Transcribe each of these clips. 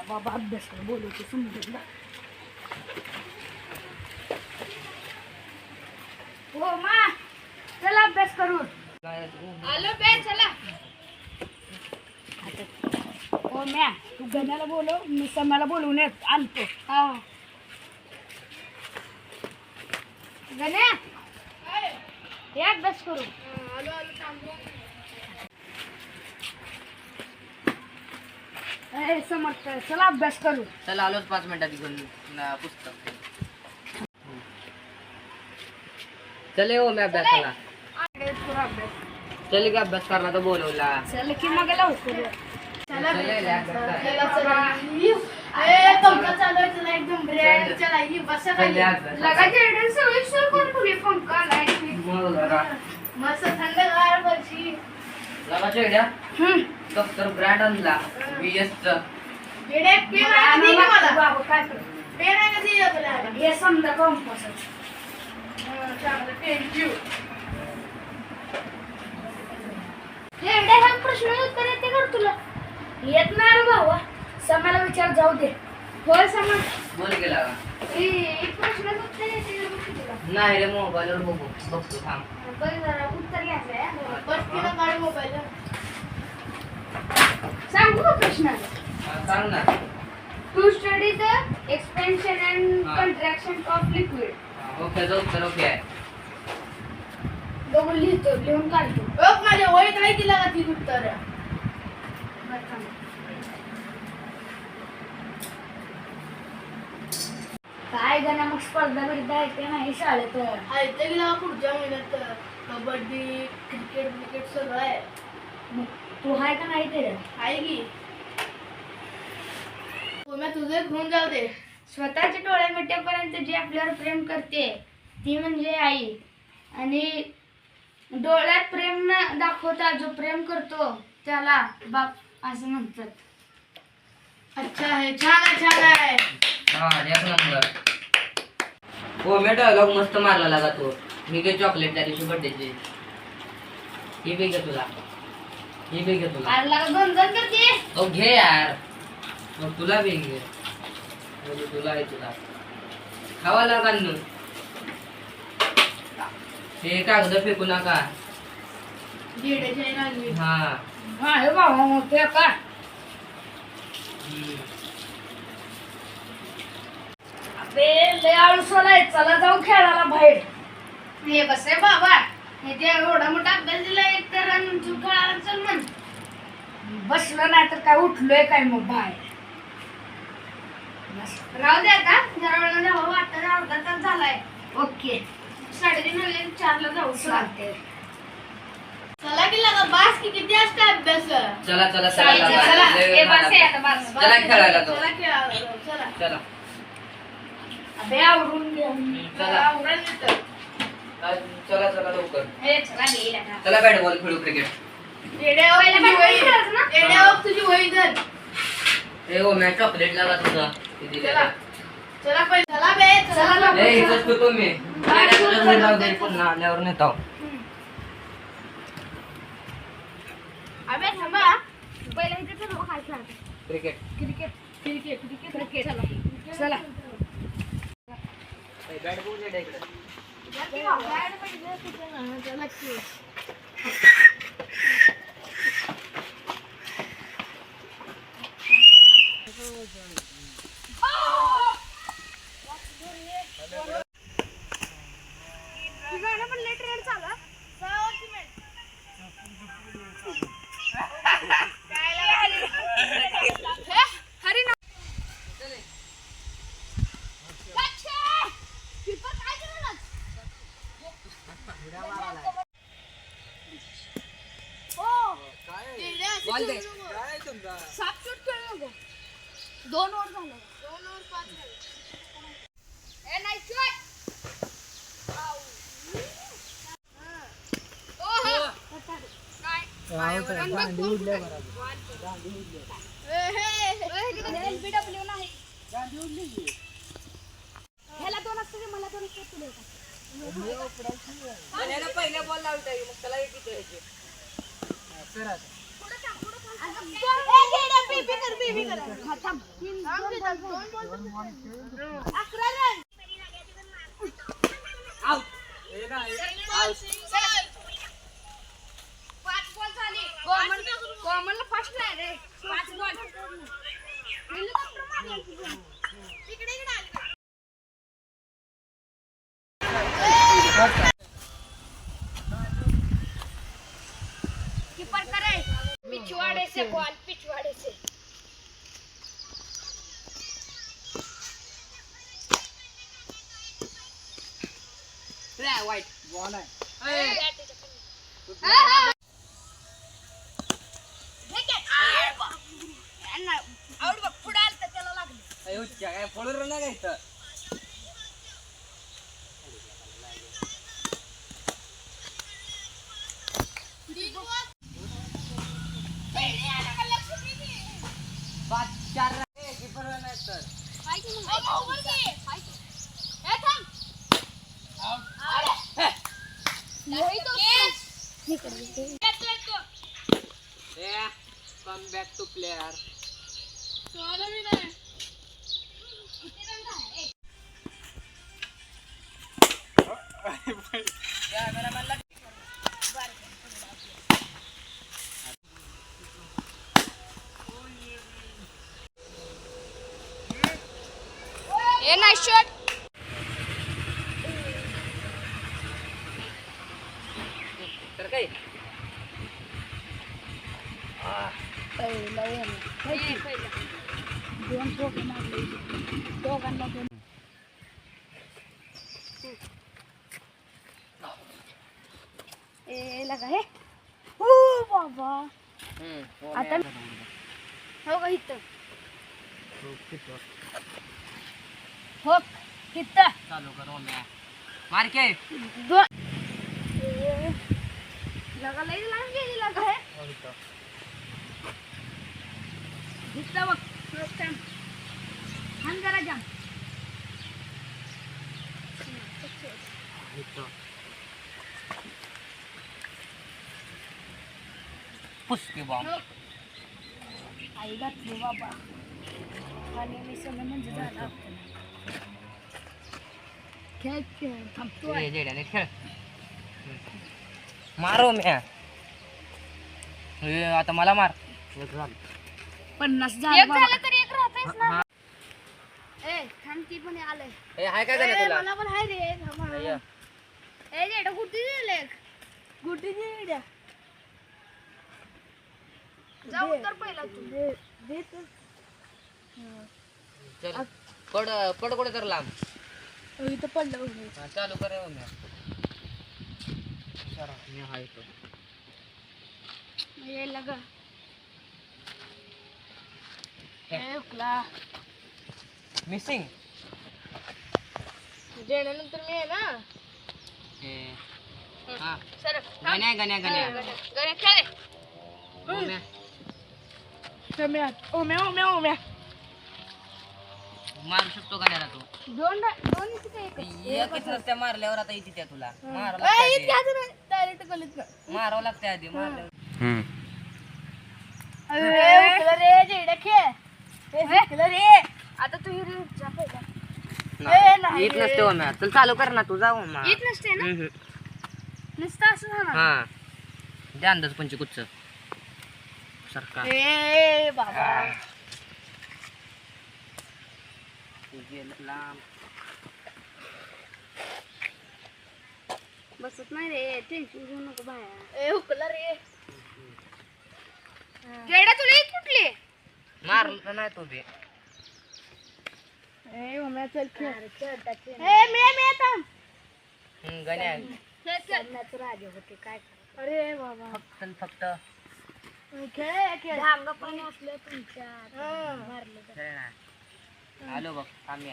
चला बाबा अभ्यास कर बोलवते समजून. हो मा चला अभ्यास करून आलो बे चला. हो म्या तू गण्याला बोलव मी समाला बोलवून आणतो. हा गण्या हे अभ्यास करू. आलो आलो थांबलो. समर्थ चला अभ्यास करू. चला आलोच 5 मिनिटात घेऊन पुस्तक. चले हो मी अभ्यासाला चल का अभ्यास करना तो बोलवला. चल की मग लवकर चला पंखा चालू आहे. चला एकदम ब्रँड चला ही बसा लगाचे एडन सर्विस कोण तुम्ही पंखा लाईट मस्त थंडगार बशी लगाचे एड्या डॉक्टर ब्रँड आणला बीएस चा एडे पेन आहे का मला बाबा काय कर पेन आहे का ते आपल्याला हे समजा कंपास चांगलं थँक्यू. एवढे हा प्रश्न उत्तर येते का तुला? येत नाही रे भावा. समाला विचार जाऊ दे. होय समा बोल गेला एक प्रश्न उत्तर येते का तुला? नाही रे मोबाईलवर बघतो थांब. बरं जरा उत्तर घ्यायचंय. बस तिला काढ मोबाईल. सांगू का प्रश्न? सांग ना. To study the expansion and contraction of liquid. Okay उत्तर ओके आहे. बघून लिहितो लिहून काढतो. बघ माझ्या वहीत नाही दिला का ती उत्तर. काय गणा मग स्पर्धा बिर्धा येते नाही शाळेत आहे गेला पुढच्या महिन्यात कबड्डी क्रिकेट सगळं आहे. मग तू आहे का नाही ते? आहे की तुझे घेऊन जाऊ दे. स्वतःच्या डोळ्या मिटेपर्यंत जी आपल्यावर प्रेम करते ती म्हणजे आई. आणि डोळ्यात प्रेम न दाखवता जो प्रेम करतो त्याला बाप असं म्हणतात. अच्छा आहे छान आहे छान आहे. हा एक नंबर. हो मी डायलॉग मस्त मारला लागा तो. मी घे चॉकलेट त्या दिवशी बर्थडेची. ही बी घे तुला. ही बी घे तुला. अरे लागा दोन दोन करते. ओ घे यार. मग तुला बी घे. तुला आहे तुला. खावा लागा न. हे कागद फेकू नका. हा हा हे बाबा मग ते का अबे लय आळसोलाय. चला जाऊ खेळायला बाहेर. हे बस आहे बाबा. हे ते एवढा मोठा अभ्यास दिला एक तर तू खेळायला चल म्हण. बसलं नाही तर काय उठलोय काय मग बाहेर. राहू दे आता जरा वेळा जावं वाटतं. अर्धा तास झालाय. ओके 3:30 वाजले 4 ला जाऊ. चालते चला की लगा बास की किती असते अभ्यास. चला चला चला चला हे बस आहे आता बस. चला खेळायला तो. चला खेळायला जाऊ. चला चला अबे आवरून घे. चला. आवरून येतं. चला चला लवकर. हे चला गेला का. चला बॅट बॉल खेळू क्रिकेट. तुझी वही धर. ए ओ मॅच चॉकलेट लागा तुझा. चला चला पहिले चला बे चला ए इथंच करतो मी. जाऊ दे पुन्हा आल्यावर नेतो. अबे थांबा पहिले इथे चल काय खेळायचं. Cricket cricket cricket cricket cricket चला चला बॅट बॉल दे इकडे. चला की साप शूट खेळू नको. 2 ओव्हर झाले. 2 ओव्हर 5 झाले. ए नाईस शॉट. ओहो काय गांडी उडल्या बरोबर. गांडी उडल्या. ए किती एलबीडब्ल्यू नाही. गांडी उडली की. ह्याला 2 असते मला 2 असते तुला का. मी ओपडायची. त्याला पहिला बॉल लावता मग त्याला एक किती यायचे. पुढे थांब. कॉमनला फर्स्ट नाही रे 5 बॉल कीपर करे पिछवाड़े से बॉल पिछवाड़े से वाईट बॉल आहे आउट बघ पुढे आलं तर त्याला लागलं काय पळून नाही का इथं पाच चार कीपर नाही तर come back to player a nice shot तर काय दोन ठोक मारले दोघांना दोन ए लगा हे हो बाबा आता हो का इथं हो किती चालू करू मार के दोन लगा लई लांब गेली लगा हे इथं बघ फर्स्ट टाइम हान करा जाम पुसके बॉम्ब आई घातली बाबा आणि मी सगळं म्हणजे झाला खेळ खेळ थांबतो जेड्याने खेळ मारो म्या आता मला मार 50 झालं तरी एक राहतेस ना ए थांब ती पण आलंय हाय काय झालं तुला मला पण हाय रे थांब ए जेडा गुटी दिले गुटी दे जाऊ तर पहिला तू दे तर चल पड कुठे तर लांब इथं पडलं चालू कर म्या सर मी हाय तो ये लगा ए उकला मिसिंग जेण्यानंतर मी आहे ना हा सर गण्या गण्या खेळे ओम्या मारू शकतो गण्याला तू दोन इथे एकच रस्त्या मारल्यावर आता इथे त्या तुला मारावं डायरेक्ट गलीत लागते आधी मारल्यावर रे जेडा खेळ रे आता तू हिरीचा पहिला येत नसते ओम्या चल चालू कर ना तू जाऊ येत नसते ना नुसतं असं होणार हा द्या अंदाज पंचकुच्च सरकार ए बाबा लांब बसत नाही रे टेन्शन घेऊ नको बाया ए हुकला रे जेडा तुला येत कुठली मारलं नाही तो बे ए मम्मी चल खेळ ए मी थांब गण्या खेळण्याचं राजे होते काय अरे बाबा फक्त खेळ धांग पाणी असलं तुमच्या मारलं खेळ ना आलो बघ आम्ही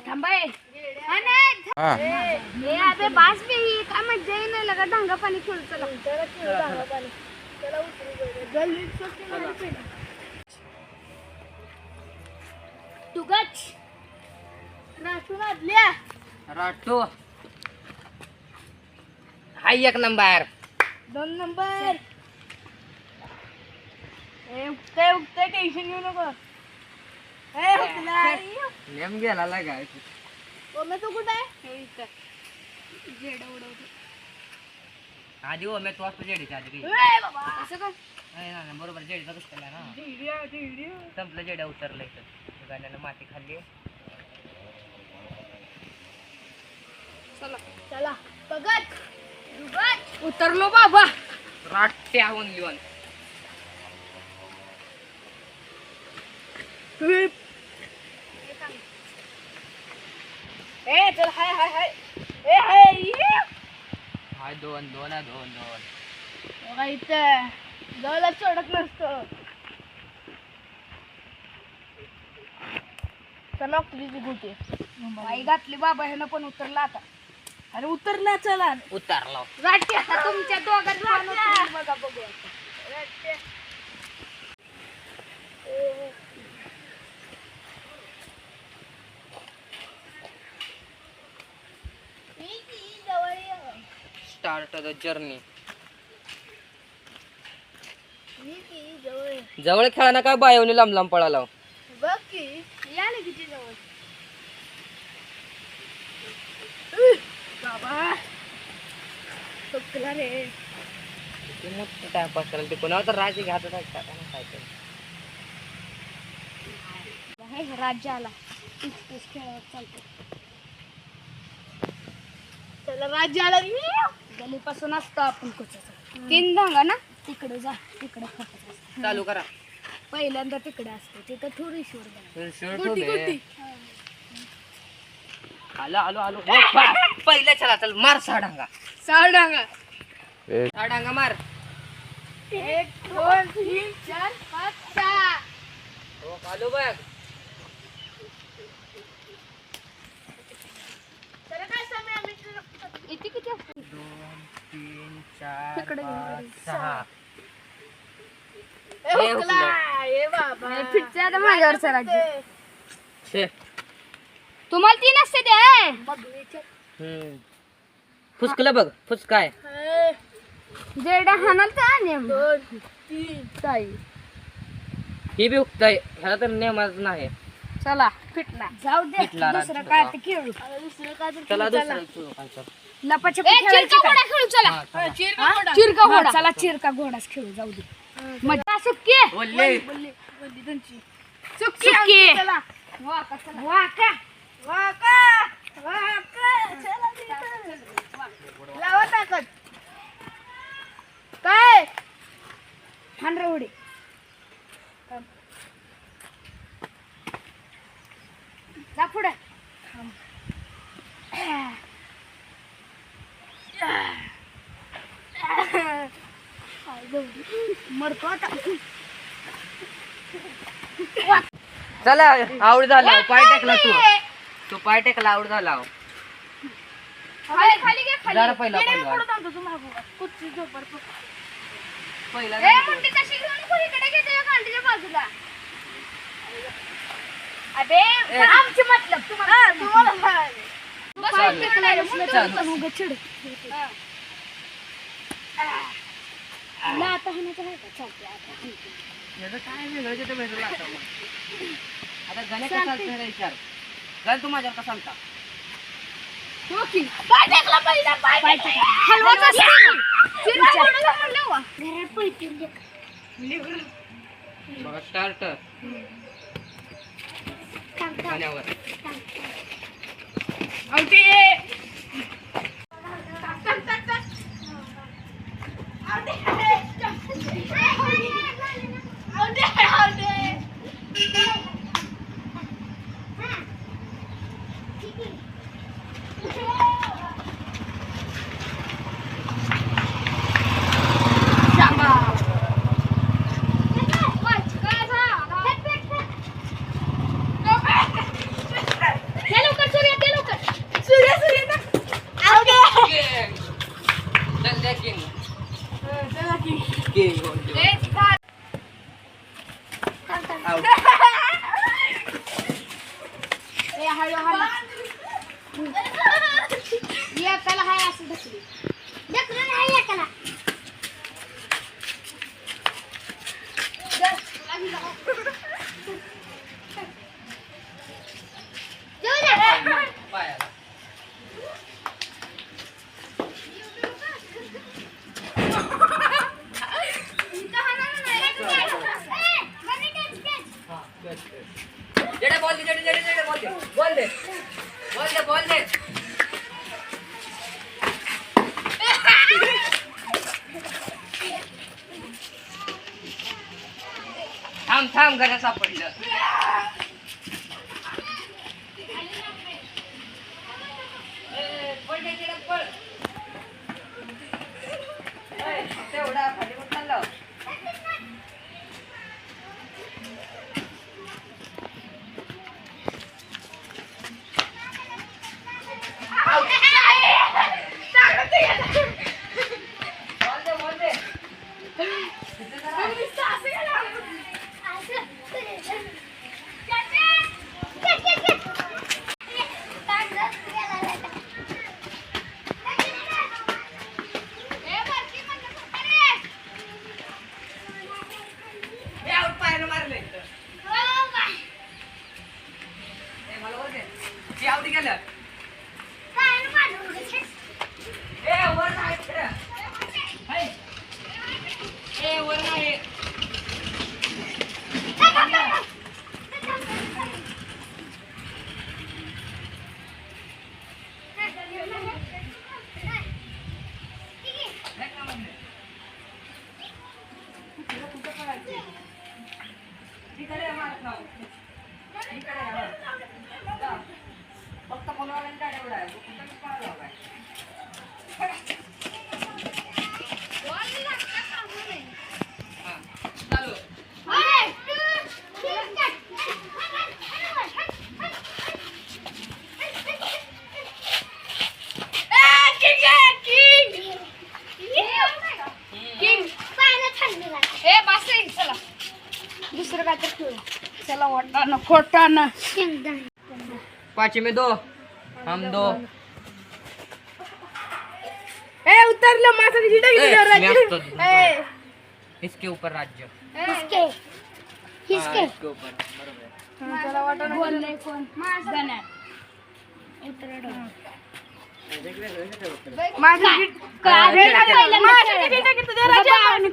थांबाय अबे बास बी काय मज्जा येईल लगा धांगा पाणी खेळू चला तुगच रातून आदल्या राटो हाय एक नंबर 2 नंबर. उगतंय टेन्शन घेऊ नको. नेम गेला लागाय ओमे तू कुठे आहे? जेड उडवतो. आधी ओमे तू असतो जेडीच्या आधी असं का? नाही बरोबर जेडीचा कसं केला ना संपलं जेड्या उतरलं इथं गाण्यानं माती खाल्ली. चला बघत उतरलो बाबा. राट्या ओनली वन. चल हाय हाय दोन बघा इथं जवळ सोडत नसतो. चला तुझी गुटी बाई घातली बाबा ह्यानं पण उतरला आता. अरे उतरला चला उतरला. राठी आता तुमच्या दोघात बघा बघू आता. Start the journey. जवळ खेळाना काय बायवनी लांब लांब पळाला. बघ की याले किती जवळ बाबा चुकला रे. ते मोठं टाइमपास करायला ते कोणावर तर राज्य घ्यायचं काय राज्य आला खेळत चालतो. चला राज्य आला गलीपासून असतो आपण कुठं 3 धांगा ना तिकडे जा तिकडे चालू करा. पहिल्यांदा तिकडे असतो तिथं थोडी आलो पहिल्या चला चल मार 6 डांगा. 6 डांगा 6 डांगा मार. 1 2 3 4 5 6. हो आलो बघ. तर काय समय आम्ही इथे किती असतो 2 3 4 तिकडे 5 6. ए बाबा फिरते आता माझ्यावर सरांची. छे तुम्हाला 3 असते ते फुसकलं बघ फुसकाय. जेडा हाणाल का नेम 2 3 ताई ही बी उगताय ह्याला तर नेमच नाही. चला फिटला जाऊ दे. फिटला दुसरं राज्य. काय ते खेळू. दुसरं काय ते चला खेळू. दुसरं खेळू काय तर. लपाछपी खेळायची का? खेळू चला. हा, चला. चिरका घोडा चला चिरका घोडाच खेळू जाऊ दे. मजा सुक्की बोलले सुक्की वाका लावा ताकद काय हांडरा उडी जा पुढे. मरतो आता. चला आवड झाला पाय टेकला तू पाय टेकला आवड झाला. खाली घे खाली. जरा पहिला येडे पहिला. पडत आमचं तुम्हाला बघा. कुठची झोपड पहिला ए मुंडी कशी घेऊन कोणीकडे घेते कांडीच्या बाजूला. अबे आमची मतलब तुम्हाला बस चालेल. तिकडे मुंडी चालेल. पण उगाच चिड. ला आता हाणायचं आहे का? चालते आता. याचं काय वेगळं तिथं भेटलं आता मग. आता गणे कसा चालतंय रे विचार. गण तू माझ्यावर कसा सांगता. पाय टेकला पहिला पाय हलवाच असतो. चिरका घोडा म्हणलं वा. घरात पळतील दे. बघा स्टार्ट गाण्यावर. आउटी चल द्या किंग. King out. एकाला हाय असं ढकली ढकलून हाय एकाला थांब गण्या सापडलं. पळ त्याच्याकडे, पळ. तेवढा खाली कुठं चालला? बोल दे. तिथे जरा. मी आऊट पायानं मारले. मला बोल दे. ती आऊट गेलं. वर नाही खरं. वर नाही. तिकडे मारत नाव. फक्त मुलांना एवढा आहे. कुठं पाहिलं काय? चालू. दुसरं काय तर खेळू. चला वाटाणं खोटाणं. 5 में 2 हम 2. उतरलं माझं इसके ऊपर राज्य. हिसके हाँ, इसके ऊपर बरोबर. चला वाटाणं बोलले कोण गण्या.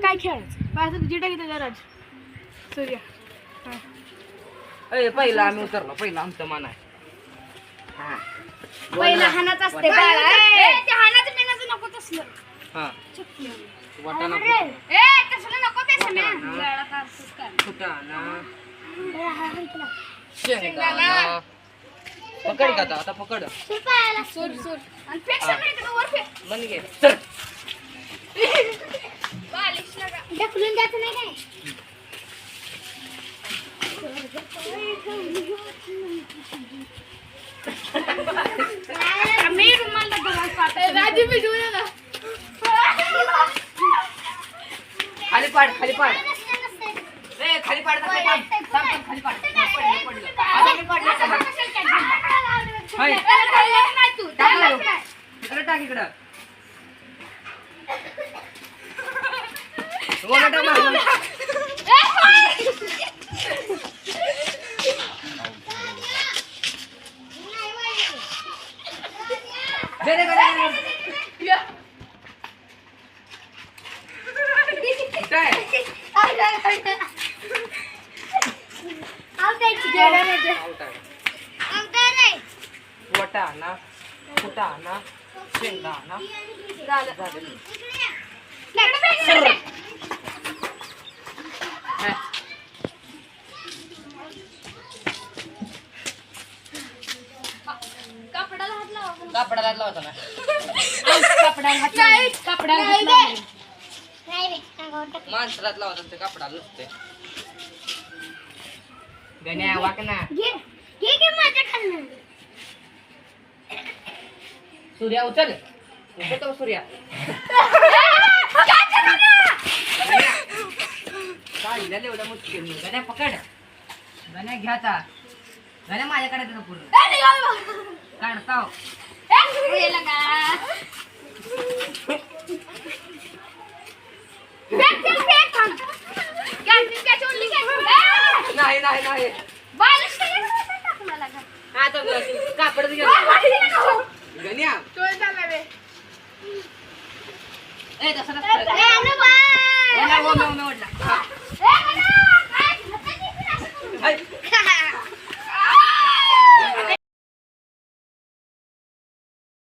काय खेळायचं सूर्य. पहिला आम्ही उतरलो. पहिला आमचं मान आहे. हा. पहिला हानाच असते बाळा. ते हानाचं पिनाचं नको तसलं. हा. वाटाणा तसलं नको बेसम्या. फुटाणा शेंगदाणा. पकड का आता पकड. सूर सूर आणि फेक सगळं इकडं वर फेक. बंद घे. चल. बालिश लगा. ढकलून द्यायचं नाही काय. मी रुमाला धरून पाहते. राजू मी घेऊन येणार. खाली पाड. खाली पाड. खाली पाड. खाली पाड. पडलं. आता मी पाडलं. हाय. इकडे टाक इकडं. गोलाटा मारला. दे दे वटाणा फुटाणा शेंगदाणा. झालं. कापडाला हात लावता ना. माणसाला लावतात ते कापडाला नसते. गण्या वाक ना. सूर्या उचल. उचलतो सूर्या. काढल्या एवढा मुश्किल. गण्या पकड. गण्या घ्याचा. गण्या माझ्याकडे तुला पूर्ण काढताव. नाही नाही नाही. आता कापड गण्या